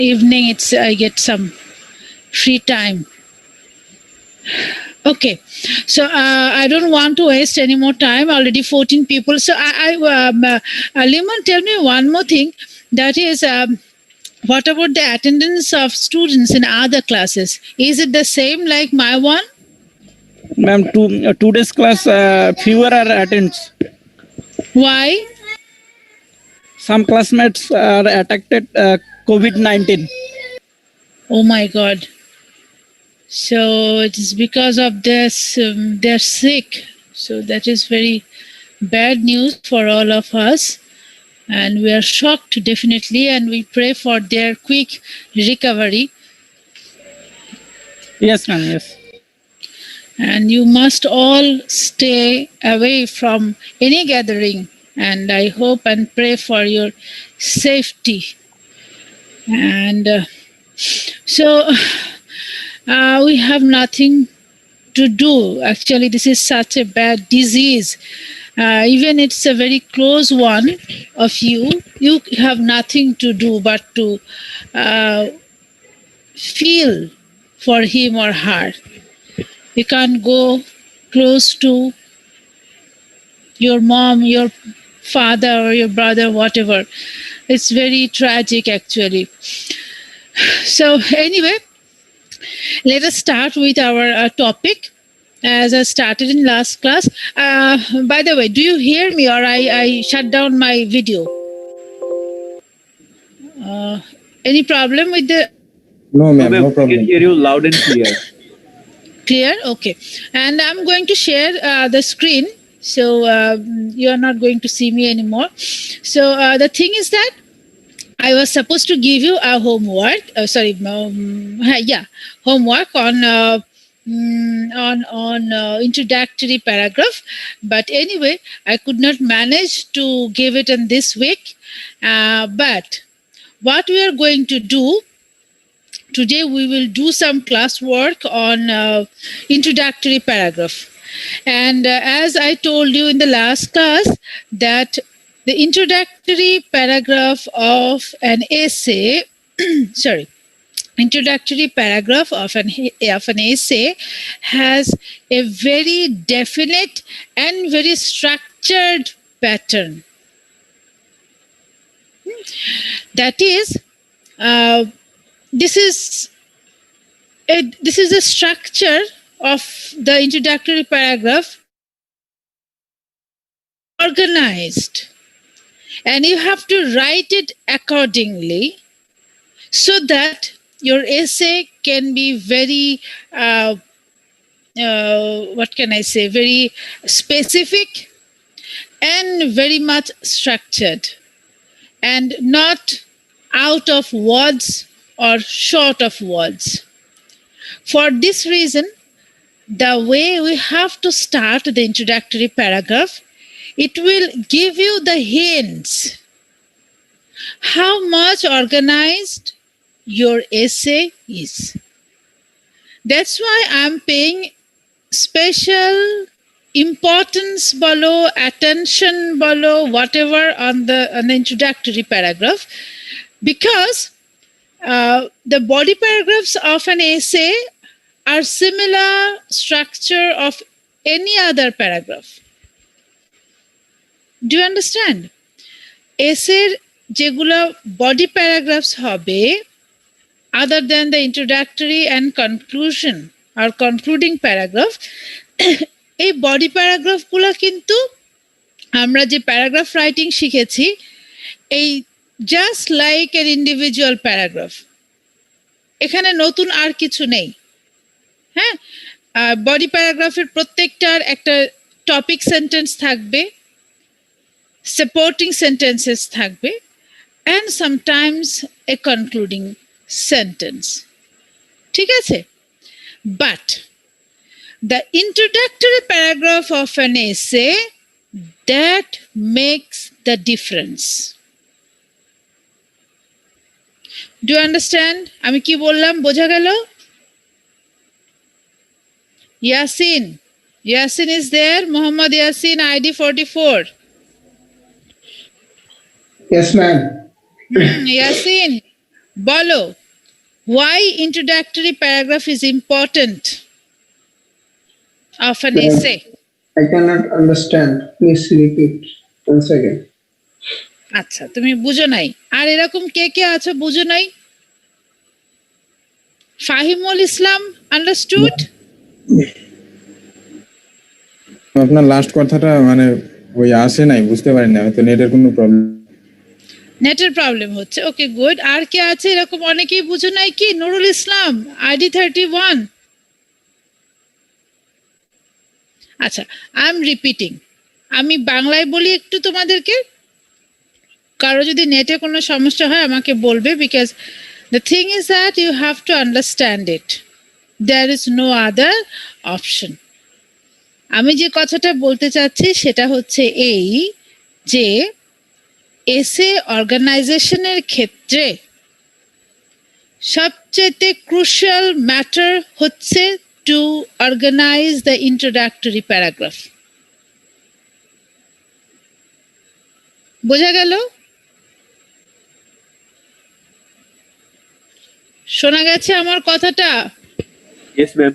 evening I get some free time. Okay, so I don't want to waste any more time. Already 14 people. So Limon, tell me one more thing. That is, what about the attendance of students in other classes? Is it the same like my one? Ma'am, today's class fewer are attends. Why? Some classmates are affected COVID-19. Oh my God. So it is because of this, they're sick. So that is very bad news for all of us. And we are shocked, definitely, and we pray for their quick recovery. Yes, ma'am, yes. And you must all stay away from any gathering. And I hope and pray for your safety. And so we have nothing to do. Actually, this is such a bad disease. Even it's a very close one of you, you have nothing to do but to feel for him or her. You can't go close to your mom, your father, or your brother, whatever. It's very tragic, actually. So, anyway, let us start with our topic. As I started in last class. By the way, do you hear me or I shut down my video? Any problem with the... No, ma'am, no We problem. can hear you loud and clear. Clear? Okay. And I'm going to share the screen. So you are not going to see me anymore. So the thing is that I was supposed to give you a homework. Homework on introductory paragraph, but anyway I could not manage to give it in this week, but what we are going to do today, we will do some classwork on introductory paragraph. And as I told you in the last class, that the introductory paragraph of an essay introductory paragraph of an essay has a very definite and very structured pattern. That is, this is the structure of the introductory paragraph, organized, and you have to write it accordingly so that your essay can be very, very specific and very much structured and not out of words or short of words. For this reason, the way we have to start the introductory paragraph, it will give you the hints how much organized your essay is. That's why I'm paying special importance below, attention below, whatever on the introductory paragraph, because the body paragraphs of an essay are similar structure of any other paragraph. Do you understand? Essay যেগুলো body paragraphs হবে, other than the introductory and conclusion or concluding paragraph, এই body paragraph গুলো কিন্তু আমরা যে paragraph writing শিখেছি, এই just like an individual paragraph, এখানে নতুন আর কিছু নেই। হ্যাঁ, বডি প্যারাগ্রাফের প্রত্যেকটার একটা টপিক সেন্টেন্স থাকবে, সাপোর্টিং সেন্টেন্সেস থাকবে, and sometimes a concluding sentence. ঠিক আছে? But the introductory paragraph of an essay, that makes the difference. Do you understand? আমি কি বললাম বোঝা গেল? Yasin is there. Muhammad Yasin, ID 44. Yes, ma'am. Yasin, বলো, why introductory paragraph is important of an essay? I cannot understand. Please repeat once again. আচ্ছা, তুমি বুঝো নাই। আর এরকম কে কে আছো বুঝো নাই? ফাহিমুল ইসলাম আন্ডারস্টুড? আপনার লাস্ট কথাটা মানে ওই আসে নাই, বুঝতে পারি না, হয়তো নেটের কোনো প্রবলেম। নেটের প্রবলেম হচ্ছে, ওকে গুড। আর কে আছে এরকম অনেকেই বুঝো নাই কি? নুরুল ইসলাম, আইডি 31। আচ্ছা, আই এম রিপিটিং। আমি বাংলায় বলি একটু তোমাদেরকে, কারো যদি নেটে কোনো সমস্যা হয় আমাকে বলবে, because the thing is that you have to understand it, there is no other option. আমি যে কথাটা বলতে চাচ্ছি সেটা হচ্ছে এই যে এসে অর্গানাইজেশনের ক্ষেত্রে সবচেয়ে ক্রুশিয়াল ম্যাটার হচ্ছে to organise the introductory paragraph. বোঝা গেল? শোনা গেছে আমার কথাটা? Yes, ma'am.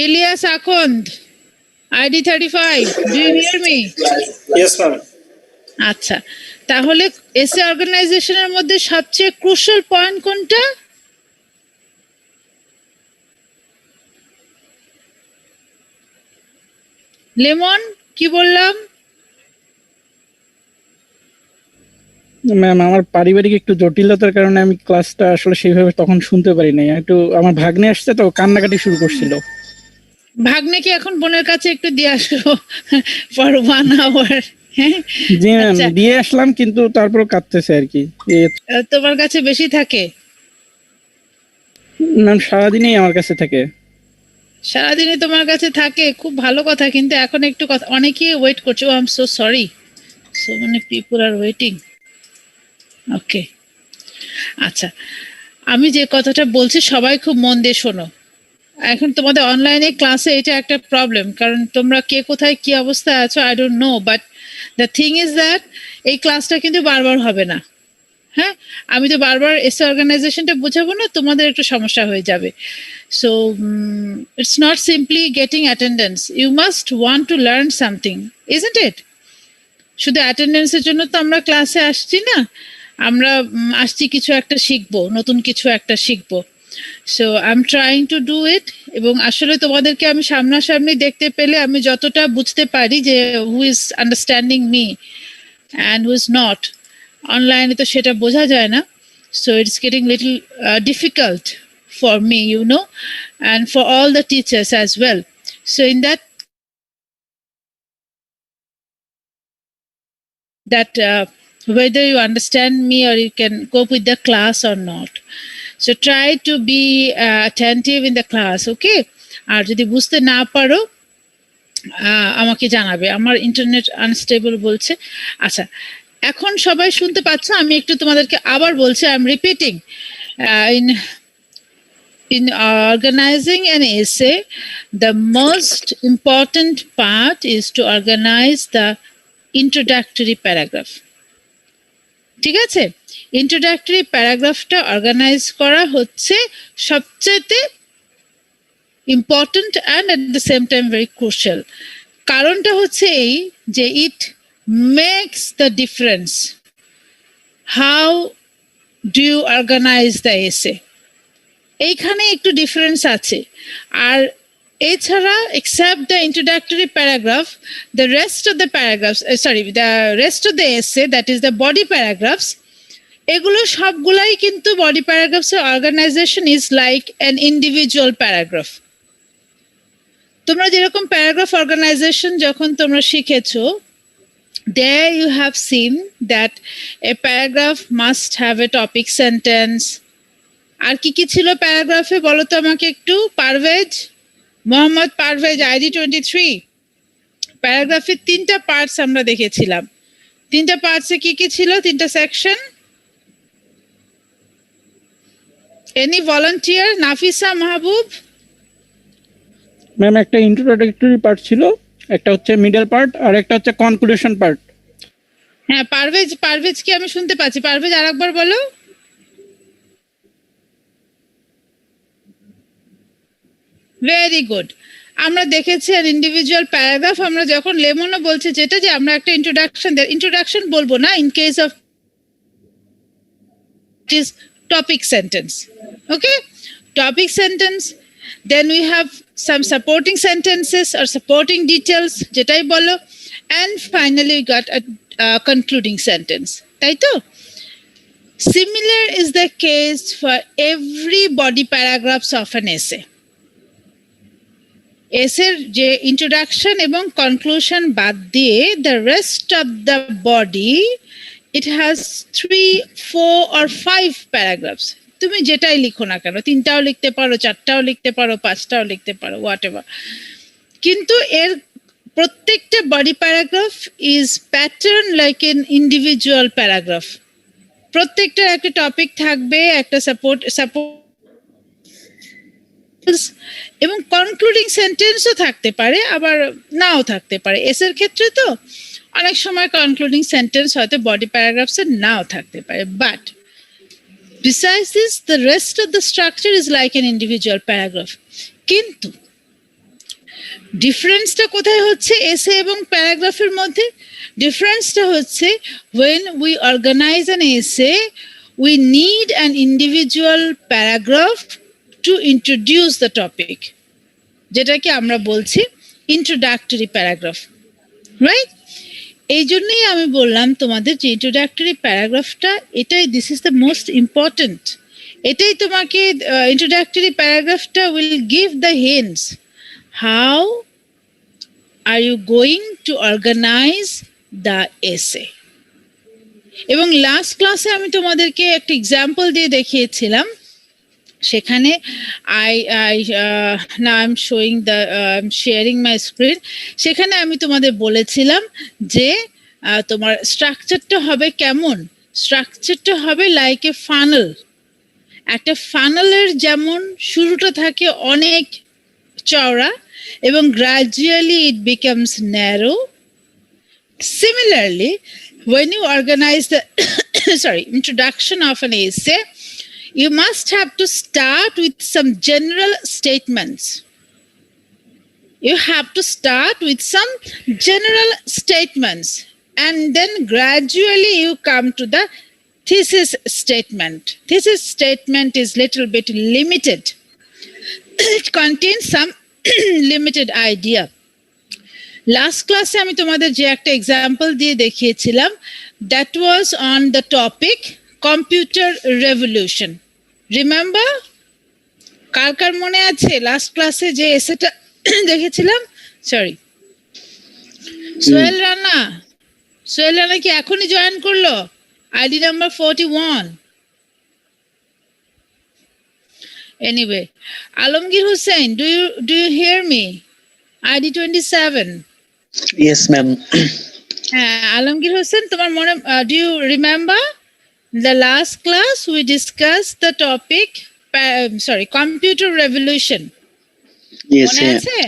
Ilias Akand, ID 35, do you hear me? Yes, ma'am. আচ্ছা, তাহলে এসে অর্গানাইজেশনের মধ্যে সবচেয়ে ক্রুশিয়াল পয়েন্ট কোনটা? লেমন, কি বললাম? ম্যাম, আমার পারিবারিক একটু জটিলতার কারণে আমি ক্লাসটা আসলে সেইভাবে তখন শুনতে পারি নাই। একটু আমার ভাগ্নে আসছে তো কান্নাকাটি শুরু করছিল। ভাগ্নে কি এখন বোনের কাছে একটু দিয়ে আসলো ফর 1 আওয়ার? জি ম্যাম, দিয়ে আসলাম, কিন্তু তারপর কাঁদতেছে আর কি। তোমার কাছে বেশি থাকে? ম্যাম সারাদিনই আমার কাছে থাকে। সারাদিনে তোমার কাছে থাকে, খুব ভালো কথা। কিন্তু এখন একটু কথা, অনেকেই ওয়েট করছে। Oh I am so sorry, so many people are waiting. Okay, আচ্ছা, আমি যে কথাটা বলছি সবাই খুব মন দিয়ে শোনো। এখন তোমাদের অনলাইনে ক্লাসে এটা একটা প্রবলেম, কারণ তোমরা কে কোথায় কি অবস্থায় আছো I don't know, but the thing is that এই ক্লাসটা কিন্তু বারবার হবে না। হ্যাঁ, আমি তো বারবার এসে অর্গানাইজেশনটা বোঝাবো না, তোমাদের একটু সমস্যা হয়ে যাবে। So it's not simply getting attendance, you must want to learn something, isn't it? শুধু অ্যাটেন্ডেন্সের জন্য তো আমরা ক্লাসে আসছি না, আমরা আসছি কিছু একটা শিখবো, নতুন কিছু একটা শিখবো। So I am trying to do it. এবং আসলে তোমাদেরকে আমি সামনাসামনি দেখতে পেলে আমি যতটা বুঝতে পারি যে who is understanding me and who is not, অনলাইনে তো সেটা বোঝা যায় না। So it's getting little difficult for me, you know, and for all the teachers as well. So in that whether you understand me or you can cope with the class or not. So try to be attentive in the class, okay? আর যদি বুঝতে না পারো আমাকে জানাবে, আমার internet unstable বলছে। আচ্ছা, এখন সবাই শুনতে পাচ্ছ? আমি একটু তোমাদেরকে আবার বলছি, I am repeating. in organizing an essay, the most important part is to organize the introductory paragraph. ঠিক আছে? ইন্ট্রোডাক্টরি প্যারাগ্রাফটা অর্গানাইজ করা হচ্ছে সবচেয়ে important and at the same time very crucial. কারণটা হচ্ছে এই যে it makes the difference how do you organise the essay. এইখানে একটু ডিফারেন্স আছে। আর এছাড়া except the introductory paragraph, the rest of the paragraphs, the rest of the essay, that is the body paragraphs, এগুলো সবগুলাই কিন্তু body paragraphs এর organization is like an individual paragraph. তোমরা যেরকম প্যারাগ্রাফ অর্গানাইজেশন যখন তোমরা শিখেছো, there you have seen that a paragraph must have a topic sentence. আর কি কি ছিল প্যারাগ্রাফে বলো তো আমাকে একটু? পারভেজ, মোহাম্মদ পারভেজ, আইডি 23। প্যারাগ্রাফের 3টা পার্টস আমরা দেখেছিলাম। 3টা পার্টসে কি কি ছিল? 3টা section. Any volunteer? Nafisa, Mahbub? Ma'am, একটা ইন্ট্রোডাক্টরি পার্ট ছিল, একটা হচ্ছে মিডল পার্ট, আর একটা হচ্ছে কনক্লুশন পার্ট। হ্যাঁ, পারভেজ কি আমি শুনতে পাচ্ছি? পারভেজ আরেকবার বলো। Very good. আমরা দেখেছি আর ইন্ডিভিজুয়াল প্যারাগ্রাফ আমরা যখন লেমনও বলছে যেটা যে আমরা একটা ইন্ট্রোডাকশন বলবো না in case of is topic sentence. Okay, topic sentence, then we have some supporting sentences or supporting details যেটাই বলো, and finally we got a concluding sentence, তাই তো? Similar is the case for every body paragraphs of an essay. এসের যে introduction এবং conclusion বাদ দিয়ে the rest of the body it has 3, 4 or 5 paragraphs. তুমি যেটাই লিখো না কেন, 3টাও লিখতে পারো, 4টাও লিখতে পারো, 5টাও লিখতে পারো, হোয়াটএভার, কিন্তু এর প্রত্যেকটা body paragraph is pattern like N individual paragraph. প্রত্যেকটা একটা টপিক থাকবে, একটা সাপোর্ট এবং কনক্লুডিং সেন্টেন্সও থাকতে পারে, আবার নাও থাকতে পারে। এসের ক্ষেত্রে তো অনেক সময় কনক্লুডিং সেন্টেন্স হয়তো বডি প্যারাগ্রাফসে নাও থাকতে পারে, but besides this the rest of the structure is like an individual paragraph. কিন্তু ডিফারেন্সটা কোথায় হচ্ছে এসে এবং প্যারাগ্রাফের মধ্যে? ডিফারেন্সটা হচ্ছে when we organize an essay we need an individual paragraph to introduce the topic, যেটাকে আমরা বলছি introductory paragraph, right? এই জন্যই আমি বললাম তোমাদের যে ইন্ট্রোডাক্টরি প্যারাগ্রাফটা এটাই, this is the most important. এটাই তোমাকে ইন্ট্রোডাক্টরি প্যারাগ্রাফটা will give the hints how are you going to organise the essay. এবং লাস্ট ক্লাসে আমি তোমাদেরকে একটা এক্সাম্পল দিয়ে দেখিয়েছিলাম, সেখানে now I'm showing the I'm sharing my screen, সেখানে আমি তোমাদের বলেছিলাম যে তোমার স্ট্রাকচারটা হবে কেমন? স্ট্রাকচারটা হবে লাইক এ ফানেল। একটা ফানেলের যেমন শুরুটা থাকে অনেক চওড়া এবং gradually it becomes narrow, similarly when you organize the introduction of an essay you must have to start with some general statements. You have to start with some general statements and then gradually you come to the thesis statement. Thesis statement is little bit limited. It contains some limited idea. Last class আমি তোমাদের যে একটা example দিয়ে দেখিয়েছিলাম, that was on the topic computer revolution. Remember? কার কার মনে আছে লাস্ট ক্লাসে যে এসেটা দেখেছিলাম? সরি, সোহেল রানা কি এখনই জয়েন করলো? ID number 41। Anyway, Alamgir Hossain, do you hear me? ID 27। Yes, ma'am. হ্যাঁ, আলমগীর হোসেন, তোমার মনে, do you remember the last class we discussed the topic computer revolution? Yes, মনে ma'am. আছে?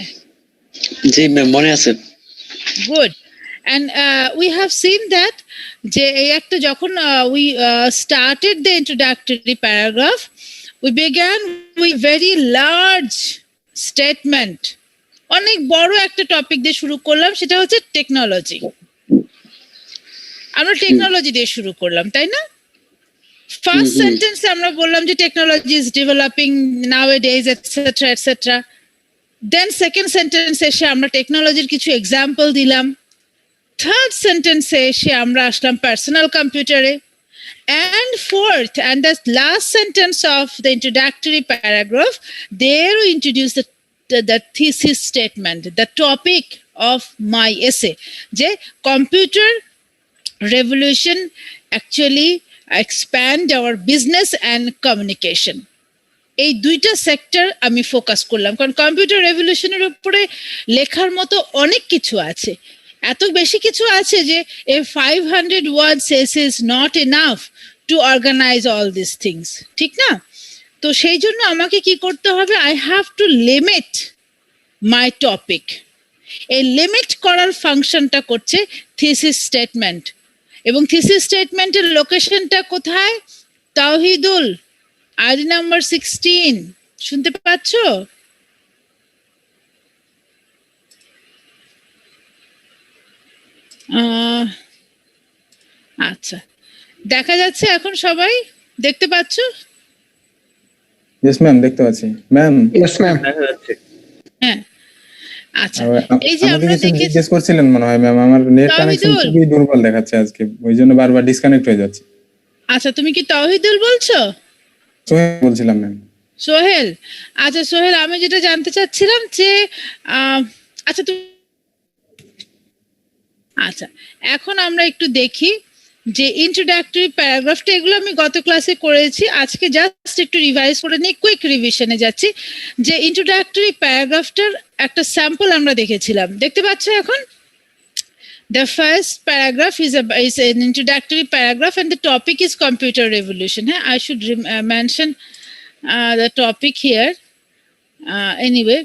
জি ম্যাম, মনে আছে। Good. And we have seen that যে এই একটা যখন we started the introductory paragraph we began with very large statement, অনেক বড় একটা টপিক দিয়ে শুরু করলাম, সেটা হচ্ছে টেকনোলজি। আমরা টেকনোলজি দিয়ে শুরু করলাম, তাই না? ফার্স্ট সেন্টেন্সে আমরা বললাম যে technology is developing nowadays et cetera et cetera. Then second সেন্টেন্সে এসে আমরা টেকনোলজির কিছু এক্সাম্পল দিলাম। থার্ড সেন্টেন্সে এসে আমরা আসলাম পার্সোনাল কম্পিউটারে। And fourth and the last sentence of the introductory paragraph, there we introduce the thesis statement, the topic of my essay, যে computer revolution actually expand our business and communication. এই দুইটা sector আমি focus করলাম, কারণ computer রেভলিউশনের উপরে লেখার মতো অনেক কিছু আছে, এত বেশি কিছু আছে যে a 500 words essay is not enough to organize all these things, ঠিক না? তো সেই জন্য আমাকে কি করতে হবে? I have to limit my topic. এই লিমিট করার ফাংশনটা করছে থিসিস স্টেটমেন্ট। এবং থিসিস স্টেটমেন্টের লোকেশনটা কোথায়? তাওহিদুল, আইডি নাম্বার 16, শুনতে পাচ্ছো? আহ, আচ্ছা, দেখা যাচ্ছে এখন সবাই দেখতে পাচ্ছ? ইয়েস ম্যাম, দেখতে পাচ্ছি ম্যাম। Yes, ma'am. দেখা যাচ্ছে। হ্যাঁ, আচ্ছা। এই যে আমাকে আমরা কিছু দেখেছি, জিজ্ঞেস করছিলেন মনে হয় ম্যাম, আমার নেট কানেকশন তাওহিদুল। খুবই দুর্বল দেখাচ্ছে আজকে, ওই জন্য বারবার ডিসকানেক্ট হয়ে যাচ্ছে। আচ্ছা, তুমি কি তাওহিদুল বলছো? সোহেল বলছিলাম ম্যাম। সোহেল, আচ্ছা সোহেল, আমি যেটা জানতে চাচ্ছিলাম যে আচ্ছা আচ্ছা, এখন আমরা একটু দেখি যে ইন্ট্রোডাক্টরি প্যারাগ্রাফটা, এগুলো আমি গত ক্লাসে করেছি, আজকে জাস্ট একটু রিভাইজ করে নিই, কুইক রিভিশনে যাচ্ছি। যে ইন্ট্রোডাক্টরি প্যারাগ্রাফটার একটা স্যাম্পল আমরা দেখেছিলাম, দেখতে পাচ্ছ এখন? The first paragraph is an introductory paragraph and the topic is computer revolution. I should mention the topic here. Anyway.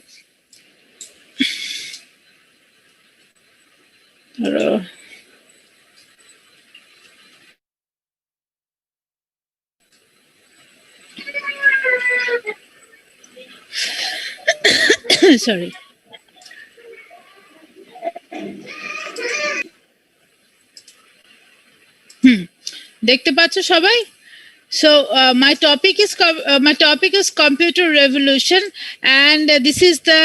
Sorry. দেখতে পাচ্ছ সবাই? So my topic is computer revolution, and this is the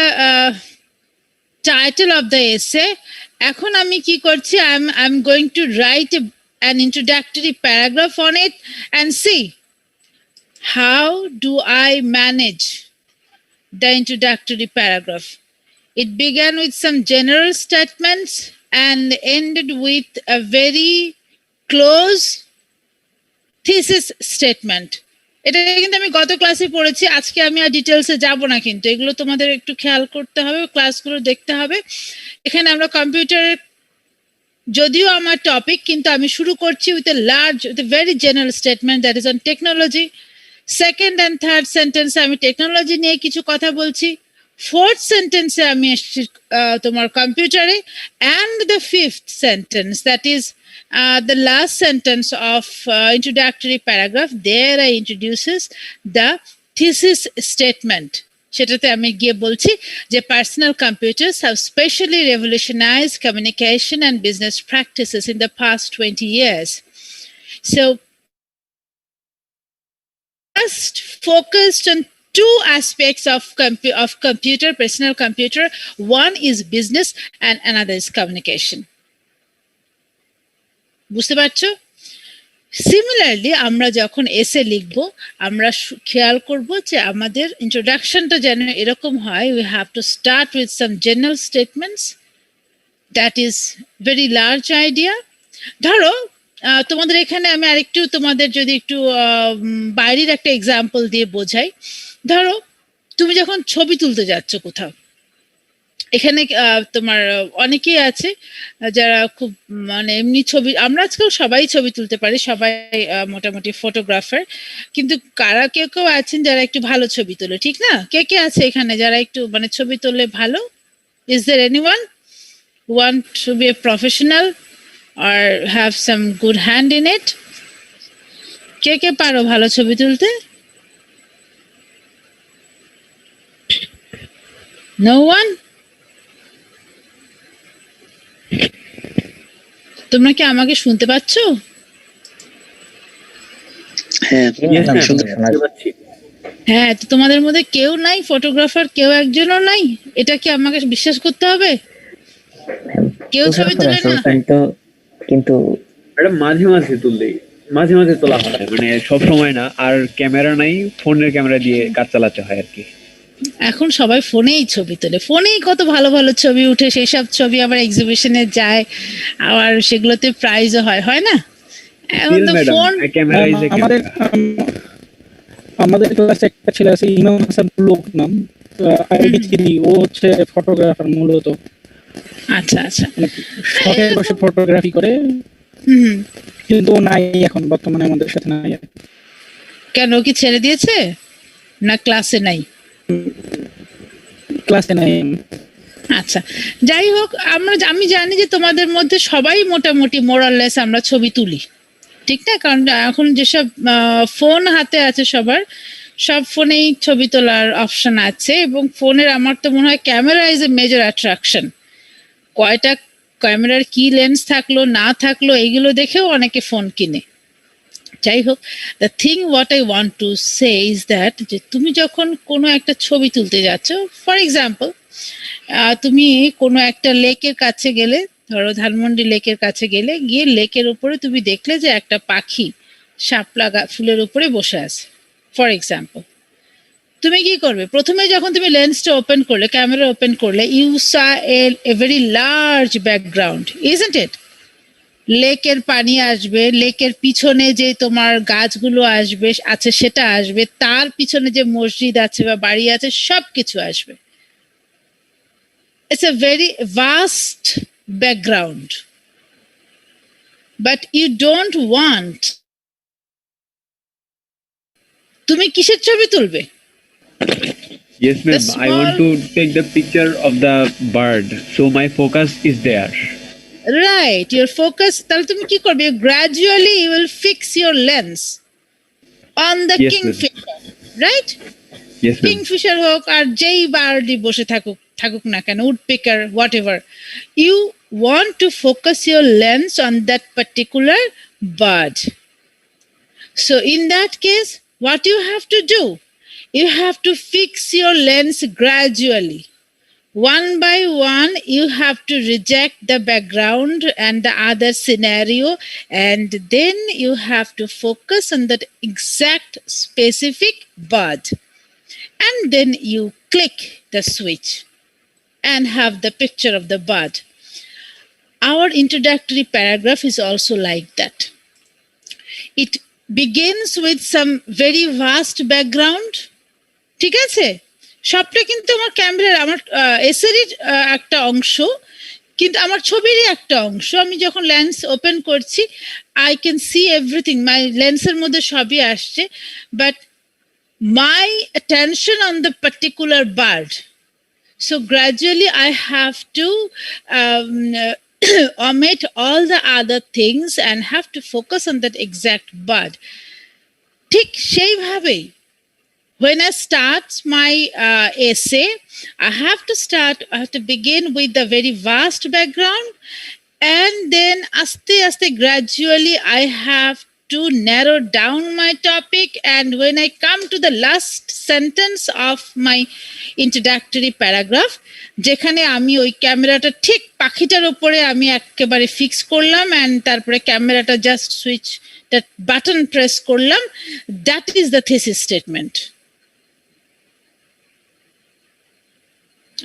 title of the essay. এখন আমি কি করছি, I'm going to write an introductory paragraph on it and see how do I manage the introductory paragraph. It began with some general statements and ended with a very close thesis statement. এটা কিন্তু আমি গত ক্লাসে পড়েছি, আজকে আমি আর ডিটেলসে যাব না, কিন্তু এগুলো তোমাদের একটু খেয়াল করতে হবে, ক্লাসগুলো দেখতে হবে। এখানে আমরা কম্পিউটারের, যদিও আমার টপিক, কিন্তু আমি শুরু করছি with a very general statement that is on technology. Second and third সেন্টেন্সে আমি টেকনোলজি নিয়ে কিছু কথা বলছি, ফোর্থ সেন্টেন্সে আমি এসেছি তোমার কম্পিউটারে, and the fifth sentence, that is the last sentence of introductory paragraph, there I introduces the thesis statement. সেটাতে আমি গিয়ে বলছি যে personal computers have specially revolutionized communication and business practices in the past 20 years. So just focused on two aspects of computer, personal computer. One is business and another is communication. বুঝতে পারছো? Similarly আমরা যখন এসে লিখবো, আমরা খেয়াল করব যে আমাদের ইন্ট্রোডাকশনটা যেন এরকম হয়, we have to start with some general statements, that is very large idea. ধরো তোমাদের এখানে আমি আরেকটু তোমাদের যদি একটু বাইরের একটা এক্সাম্পল দিয়ে বোঝাই, ধরো তুমি যখন ছবি তুলতে যাচ্ছ কোথাও, এখানে তোমার অনেকেই আছে যারা খুব মানে এমনি ছবি, আমরা আজকাল সবাই ছবি তুলতে পারি, সবাই মোটামুটি ফটোগ্রাফার, কিন্তু কারা কেউ কেউ আছেন যারা একটু ভালো ছবি তোলে, ঠিক না? কে কে আছে এখানে যারা একটু মানে ছবি তোলে ভালো? Is there anyone want to be a professional or have some good hand in it? কে কে পারো ভালো ছবি তুলতে? No one? তোমরা কি আমাকে শুনতে পাচ্ছ? হ্যাঁ, শুনতে পাচ্ছি। হ্যাঁ, তো তোমাদের মধ্যে কেউ নাই ফটোগ্রাফার, কেউ একজনও নাই? এটা কি আমাকে বিশ্বাস করতে হবে? কেউ ছবি তোলে না? কিন্তু এটা মাঝে মাঝে তুললেই, মাঝে মাঝে তোলা হয়, মানে সব সময় না। আর ক্যামেরা নাই, ফোনের ক্যামেরা দিয়ে কাজ চালাতে হয় আর কি। এখন সবাই ফোনেই ছবি তোলে, ফোনেই কত ভালো ভালো ছবি উঠে, সেসব ছবি আবার এক্সিবিশনে যায়, আবার সেগুলোতে প্রাইজও হয়, হয় না? এখন তো ফোন। আমাদের ক্লাসে একটা ছেলে আছে, ইমাম হাসান লোক নাম, আইডি 3, ও হচ্ছে ফটোগ্রাফার মূলত। আচ্ছা আচ্ছা, শখের বসে ফটোগ্রাফি করে, কিন্তু ও নাই এখন বর্তমানে আমাদের সাথে নাই। কেন, কি ছেড়ে দিয়েছে না ক্লাসে নাই? ক্লাসে নাই। আচ্ছা, যাই হোক, আমি জানি যে তোমাদের মধ্যে সবাই মোটামুটি মোরাললেস আমরা ছবি তুলি, ঠিক না? কারণ এখন যেসব ফোন হাতে আছে সবার, সব ফোনেই ছবি তোলার অপশন আছে, এবং ফোনের আমার তো মনে হয় camera is a major attraction. কয়টা ক্যামেরার কি লেন্স থাকলো না থাকলো এগুলো দেখেও অনেকে ফোন কিনে। যাই হোক, the thing what I want to say is that, যে তুমি যখন কোনো একটা ছবি তুলতে যাচ্ছ, ফর এক্সাম্পল তুমি কোনো একটা লেকের কাছে গেলে, ধরো ধানমন্ডি লেকের কাছে গেলে, গিয়ে লেকের উপরে তুমি দেখলে যে একটা পাখি শাপলা ফুলের উপরে বসে আছে, ফর এক্সাম্পল। তুমি কি করবে? প্রথমে যখন তুমি লেন্সটা ওপেন করলে, ক্যামেরা ওপেন করলে, ইউ সা a very large background, isn't it? লেকের পানি আসবে, লেকের পিছনে যে তোমার গাছগুলো আসবে আছে সেটা আসবে, তার পিছনে যে মসজিদ আছে বা বাড়ি আছে সবকিছু আসবে। It's a very vast background, but you don't want, তুমি কিসের ছবি তুলবে? Yes, ma'am. The I want small- to take the picture of the bird, so my focus is there. Right, your focus, তাহলে তুমি কি করবে? Gradually you will fix your lens on the Yes, ma'am. kingfisher, right? Yes, ma'am. Kingfisher হোক আর যেই বার্ডই বসে থাকুক থাকুক না কেন, woodpecker, whatever, you want to focus your lens on that particular bird. So in that case what you have to do, you have to fix your lens gradually. One by one, you have to reject the background and the other scenario, and then you have to focus on that exact specific bird. And then you click the switch and have the picture of the bird. Our introductory paragraph is also like that. It begins with some very vast background. ঠিক আছে, সবটা কিন্তু আমার ক্যামেরার, আমার এসেরই একটা অংশ, কিন্তু আমার ছবিরই একটা অংশ। আমি যখন লেন্স ওপেন করছি, আই ক্যান সি এভরিথিং, মাই লেন্সের মধ্যে সবই আসছে, but my attention on the particular bird. So gradually I have to omit all the other things and have to focus on that exact bird. ঠিক সেইভাবেই, when I start my essay, I have to begin with the very vast background, and then aste gradually I have to narrow down my topic, and when I come to the last sentence of my introductory paragraph, যেখানে আমি ওই ক্যামেরাটা ঠিক পাখিটার উপরে আমি একেবারে fix করলাম, and তারপরে ক্যামেরাটা just switch that button press করলাম, that is the thesis statement.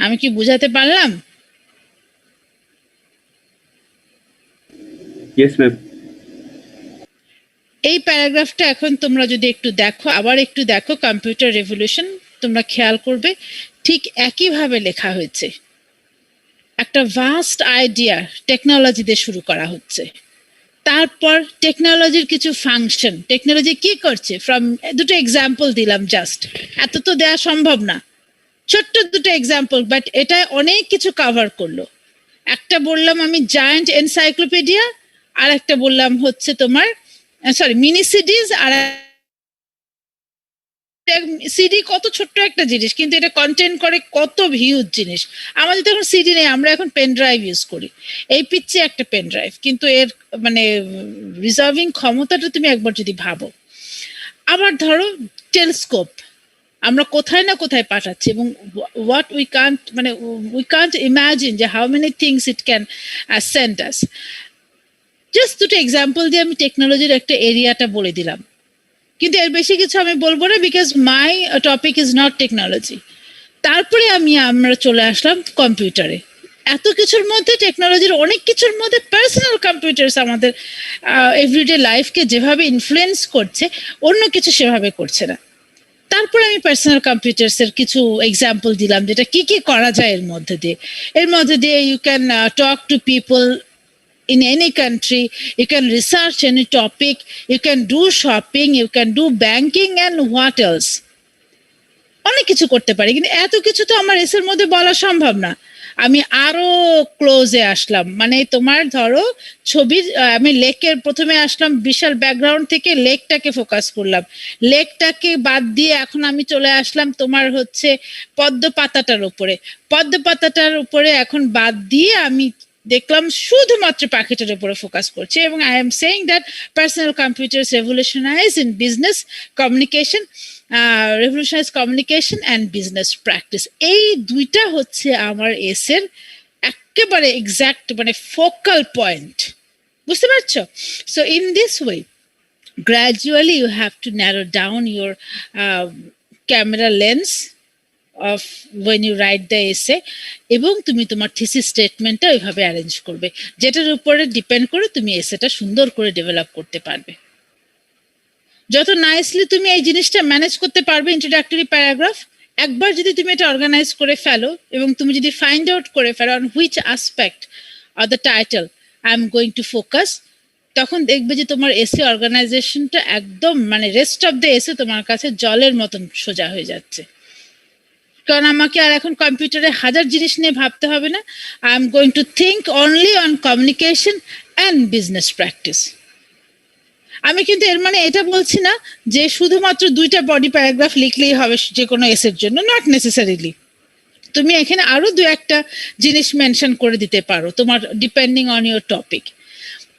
আমি কি বুঝাতে পারলাম? Yes, ma'am. এই প্যারাগ্রাফটা এখন তোমরা যদি একটু দেখো, আবার একটু দেখো কম্পিউটার রেভলিউশন, তোমরা খেয়াল করবে ঠিক একইভাবে লেখা হয়েছে। একটা ভাস্ট আইডিয়া টেকনোলজি দিয়ে শুরু করা হচ্ছে, তারপর টেকনোলজির কিছু ফাংশন, টেকনোলজি কি করছে, ফ্রম দুটো এক্সাম্পল দিলাম জাস্ট, এত তো দেওয়া সম্ভব না, ছোট্ট দুটো এক্সাম্পল, বাট এটা অনেক কিছু কভার করলো। একটা বললাম আমি জায়ান্ট এনসাইক্লোপিডিয়া, আর একটা বললাম হচ্ছে তোমার সরি মিনি সিডিজ, আর সিডি কত ছোট্ট একটা জিনিস, কিন্তু এটা কন্টেন্ট করে কত হিউজ জিনিস। আমাদের তো এখন সিডি নেই, আমরা এখন পেন ড্রাইভ ইউজ করি, এই পিচ্ছে একটা পেন ড্রাইভ, কিন্তু এর মানে রিজার্ভিং ক্ষমতাটা তুমি একবার যদি ভাবো। আবার ধরো টেলিস্কোপ, আমরা কোথায় না কোথায় পাঠাচ্ছি, এবং হোয়াট উই কান্ট ইমাজিন যে how many things it can send us. Just দুটো এক্সাম্পল দিয়ে আমি টেকনোলজির একটা এরিয়াটা বলে দিলাম, কিন্তু এর বেশি কিছু আমি বলবো না, because my topic is not technology. তারপরে আমরা চলে আসলাম কম্পিউটারে। এত কিছুর মধ্যে, টেকনোলজির অনেক কিছুর মধ্যে পার্সোনাল কম্পিউটার্স আমাদের এভরিডে লাইফকে যেভাবে ইনফ্লুয়েন্স করছে, অন্য কিছু সেভাবে করছে না। তারপরে আমি পার্সোনাল কম্পিউটার্স এর কিছু এক্সাম্পল দিলাম, যেটা কি কি করা যায় এর মধ্যে দিয়ে you can talk to people in any country, you can research any topic, you can do shopping, you can do banking, and what else, অনেক কিছু করতে পারি। কিন্তু এত কিছু তো আমার এসের মধ্যে বলা সম্ভব না। আমি আরো ক্লোজে আসলাম, মানে তোমার ধরো ছবির, আমি লেকের প্রথমে আসলাম, বিশাল ব্যাকগ্রাউন্ড থেকে লেকটাকে ফোকাস করলাম, লেকটাকে বাদ দিয়ে এখন আমি চলে আসলাম তোমার হচ্ছে পদ্ম পাতাটার উপরে এখন বাদ দিয়ে আমি দেখলাম শুধুমাত্র পাখিটার উপরে ফোকাস করছে, এবং I am saying that personal computers রেভলিউশনাইজ in business communication, রেভলিউশনাইজ communication and business practice. এই দুইটা হচ্ছে আমার এসের একেবারে এক্সাক্ট মানে ফোকাল পয়েন্ট, বুঝতে পারছো? So in this way gradually you have to narrow down your camera lens of when you write the essay, এবং তুমি তোমার থিসিস স্টেটমেন্টটা ওইভাবে অ্যারেঞ্জ করবে যেটার উপরে ডিপেন্ড করে তুমি এসেটা সুন্দর করে ডেভেলপ করতে পারবে। যত নাইসলি তুমি এই জিনিসটা ম্যানেজ করতে পারবে ইন্ট্রোডাক্টরি প্যারাগ্রাফ, একবার যদি তুমি এটা অর্গানাইজ করে ফেলো এবং তুমি যদি ফাইন্ড আউট করে ফেলো on which aspect of the title I am going to focus, তখন দেখবে যে তোমার এসে অর্গানাইজেশনটা একদম মানে রেস্ট অফ দ্য এসে তোমার কাছে জলের মতন সোজা হয়ে যাচ্ছে। কারণ আমাকে আর এখন কম্পিউটারে হাজার জিনিস নিয়ে ভাবতে হবে না। I am going to think only on communication and business practice. আমি কিন্তু এর মানে এটা বলছি না যে শুধুমাত্র 2টা বডি প্যারাগ্রাফ লিখলেই হবে যে কোনো এসের জন্য, নট নেসেসারিলি। তুমি এখানে আরো 2-1টা জিনিস মেনশন করে দিতে পারো তোমার ডিপেন্ডিং অন ইউর টপিক।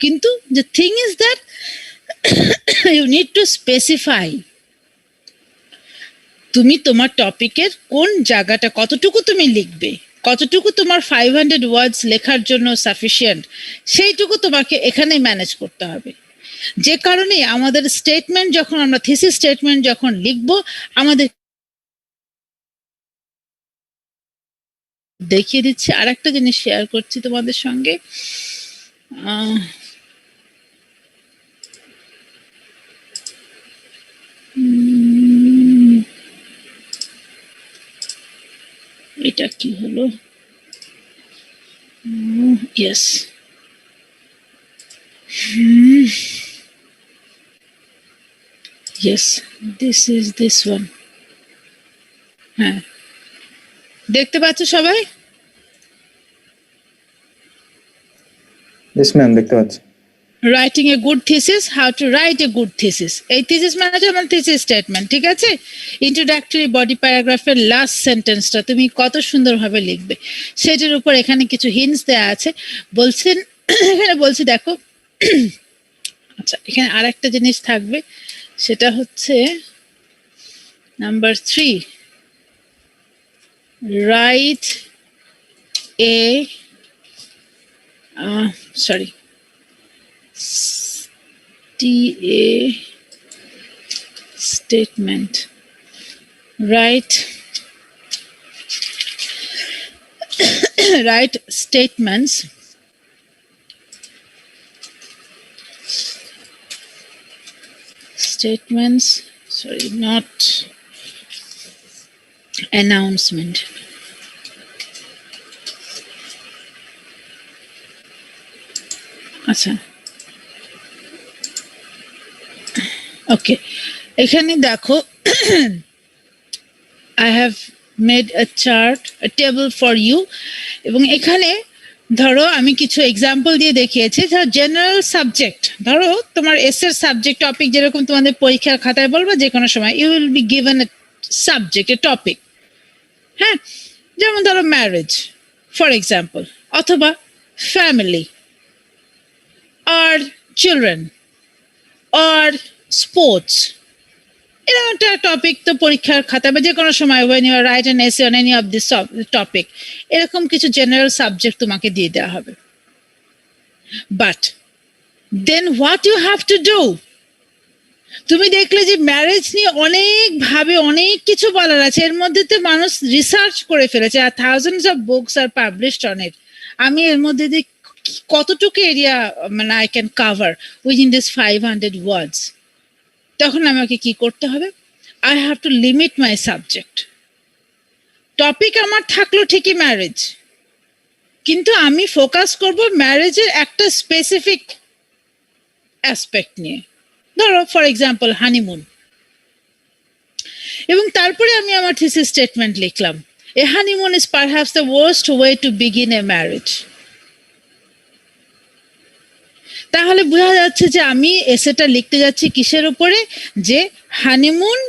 কিন্তু the thing is that you need to specify তুমি তোমার টপিকের কোন জায়গাটা কতটুকু তুমি লিখবে, কতটুকু তোমার 500 ওয়ার্ডস লেখার জন্য সাফিসিয়েন্ট, সেইটুকু তোমাকে এখানে ম্যানেজ করতে হবে। যে কারণে আমাদের স্টেটমেন্ট যখন আমরা থিসিস স্টেটমেন্ট যখন লিখবো, আমাদের দেখিয়ে দিচ্ছি আরেকটা জিনিস শেয়ার করছি তোমাদের সঙ্গে। এটা কি হলো? Yes, yes, this is this one. হ্যাঁ, দেখতে পাচ্ছ সবাই? ইয়েস ম্যাম, দেখতে পাচ্ছি। Writing a good thesis, how to write a good thesis. এই থিসিস মানে হচ্ছে আমার থিসিস স্টেটমেন্ট, ঠিক আছে? ইন্ট্রোডাক্টরি বডি প্যারাগ্রাফের লাস্ট সেন্টেন্সটা তুমি কত সুন্দরভাবে লিখবে সেটার উপর এখানে কিছু হিন্টস দেওয়া আছে। বলছেন এখানে বলছি দেখো, আচ্ছা এখানে আরেকটা জিনিস থাকবে, সেটা হচ্ছে number 3, write a sorry TA statement, write write statements sorry, not announcement, আচ্ছা ওকে। এখানে দেখো I have made a chart, a table for you, এবং এখানে ধরো আমি কিছু এক্সাম্পল দিয়ে দেখিয়েছি। ধরো জেনারেল সাবজেক্ট, ধরো তোমার এসের সাবজেক্ট টপিক যেরকম তোমাদের পরীক্ষার খাতায় বলবো যে কোনো সময় you will be given a subject, a topic, হ্যাঁ, যেমন ধরো ম্যারেজ ফর এক্সাম্পল, অথবা family or children or sports, এরকম একটা টপিক তো পরীক্ষার খাতায় বা যে কোনো সময় when you write an essay on any of this topic, এরকম কিছু জেনারেল সাবজেক্ট তোমাকে দিয়ে দেওয়া হবে। But then what you have to do, তুমি দেখলে যে ম্যারেজ নিয়ে অনেক ভাবে অনেক কিছু বলার আছে, এর মধ্যে তো মানুষ রিসার্চ করে ফেলেছে, আর thousands of books are published on it. আমি এর মধ্যে দিয়ে কতটুকু এরিয়া মানে I can cover within this 500 words, তখন আমাকে কি করতে হবে? I have to limit my subject. Topic আমার থাকলো ঠিকই ম্যারেজ, কিন্তু আমি ফোকাস করব ম্যারেজের একটা স্পেসিফিক অ্যাসপেক্ট নিয়ে, ধরো ফর এক্সাম্পল হানিমুন, এবং তারপরে আমি আমার থিসিস স্টেটমেন্ট লিখলাম, a honeymoon is perhaps the worst way to begin a marriage. তাহলে বোঝা যাচ্ছে যে আমি এসেটা লিখতে যাচ্ছি কিসের উপরে, যে honeymoon,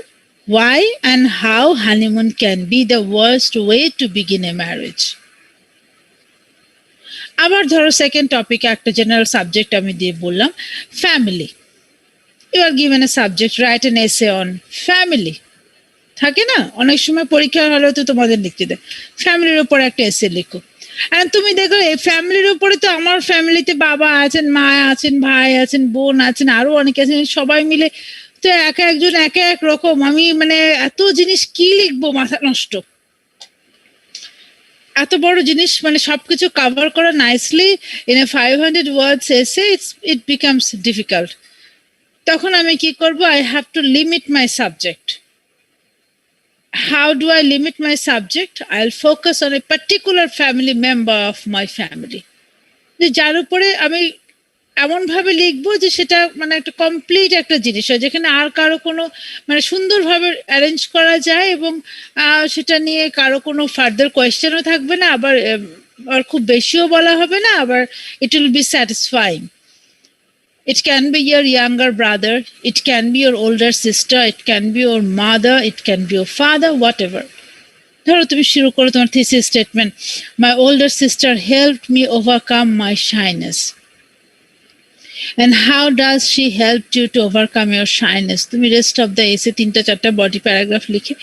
why and how honeymoon can be the worst way to begin a marriage. আবার ধরো সেকেন্ড টপিকে একটা জেনারেল সাবজেক্ট আমি দিয়ে বললাম family. You are given a subject, write an essay on family. থাকে না অনেক সময় পরীক্ষার হলেও তো তোমাদের লিখতে দেয় ফ্যামিলির উপর একটা এসে লিখো। আর তুমি দেখো এই ফ্যামিলির উপরে তো আমার ফ্যামিলিতে বাবা আছেন, মা আছেন, ভাই আছেন, বোন আছেন, আরো অনেকে আছেন, সবাই মিলে তো এক একজন এক এক রকম। আমি মানে এত জিনিস কি লিখবো, মাথা নষ্ট। এত বড় জিনিস মানে সবকিছু কভার করা নাইসলি ইন এ 500 ওয়ার্ডস এসে ইট বিকামস ডিফিকাল্ট। তখন আমি কি করব? I have to limit my subject. How do I limit my subject? I'll focus on a particular family member of my family. যে যার উপরে আমি এমন ভাবে লিখবো যে সেটা মানে একটা কমপ্লিট একটা জিনিস হয়, যেখানে আর কারো কোনো মানে সুন্দরভাবে অ্যারেঞ্জ করা যায় এবং সেটা নিয়ে কারো কোনো ফার্দার কোয়েশ্চেনও থাকবে না, আবার আর খুব বেশিও বলা হবে না, আবার it will be satisfying. It can be your younger brother, it can be your older sister, it can be your mother, it can be your father, whatever. ধরো তুমি শুরু করো তোমার thesis statement, my older sister helped me overcome my shyness. And how does she help you to overcome your shyness? তুমি rest of the essay 3-4টা body paragraph লিখে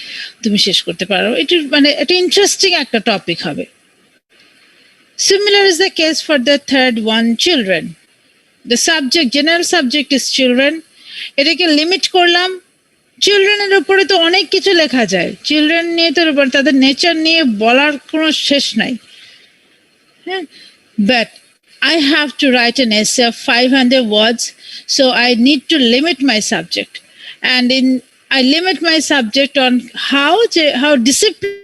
তুমি শেষ করতে পারো। এটা মানে এটা ইন্টারেস্টিং একটা টপিক হবে। Similar is the case for the third one, children. The subject, general subject is children. এটাকে লিমিট করলাম। চিলড্রেনের উপরে তো অনেক কিছু লেখা যায়, চিলড্রেন নিয়ে তো তাদের নেচার নিয়ে বলার কোনো শেষ নাই। হ্যাঁ, but I have to write an essay of 500 words, so I need to limit my subject. And I limit my subject on how discipline,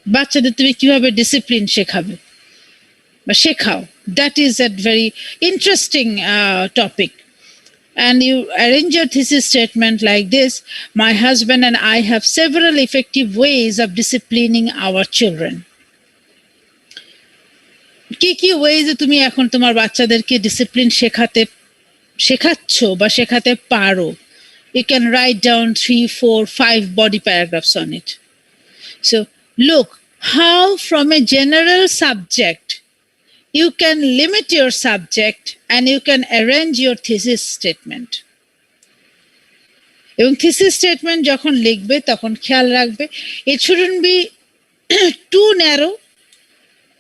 বাচ্চাদের তুমি কিভাবে ডিসিপ্লিন শেখাবে বা শেখাও। That is a very interesting topic. And you arrange your thesis statement like this: my husband and I have several effective ways of disciplining our children. কি wedge তুমি এখন তোমার বাচ্চাদেরকে ডিসিপ্লিন শেখাচ্ছ বা শেখাতে পারো? You can write down 3, 4, 5 body paragraphs on it. So look how from a general subject you can limit your subject and you can arrange your thesis statement. এবং thesis statement যখন লিখবে তখন খেয়াল রাখবে it shouldn't be too narrow,